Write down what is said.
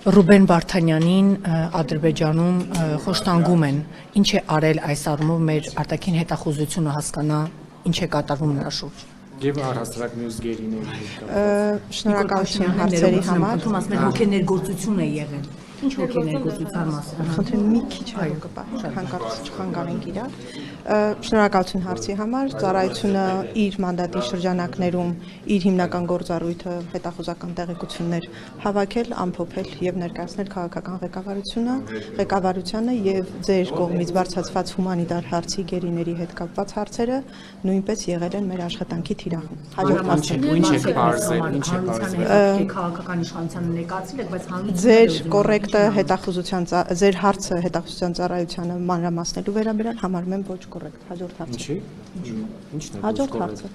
Ռուբեն Վարդանյանին Ադրբեջանում խոշտանգում են, ինչ է արել այս առումով մեր արտաքին հետախուզությունը հասկանա, ինչ է կատարվում նրա շուրջ։ Եվ առհասարակ մյուս գերիների Շնորհակալություն հարցերի համար։ Ասում հոգեներգործություն է եղել։ Ինչ հոգեներգործության մասին։ Խնդրեմ մի քիչ հայ կպահեք, չխանգարենք իրար։ Շնորհակալություն հարցի համար։ Ծառայությունը իր մանդատի շրջանակներում իր հիմնական գործառույթը հետախուզական տեղեկություններ հավաքել, ամփոփել եւ ներկայացնել քաղաքական ղեկավարությանը եւ ձեր կողմից բարձրացված հումանիտար հարցի գերիների հետ կապված հարցերը նույնպես եղել են մեր աշխատանքի թիրախում։ Հաջորդ քաղաքական իշխանությանը ներկայացրել եք, բայց հանրությունը ձեր կոռեկտը հետախուզության ձեր հարցը հետախուզության ծառայությանը մանրամասնելու վերաբերյալ համարում եմ ոչ կոռեկտ։ Հաջորդ հարցը։ Ինչի՞։ Ինչն է։ Հաջորդ հարցը։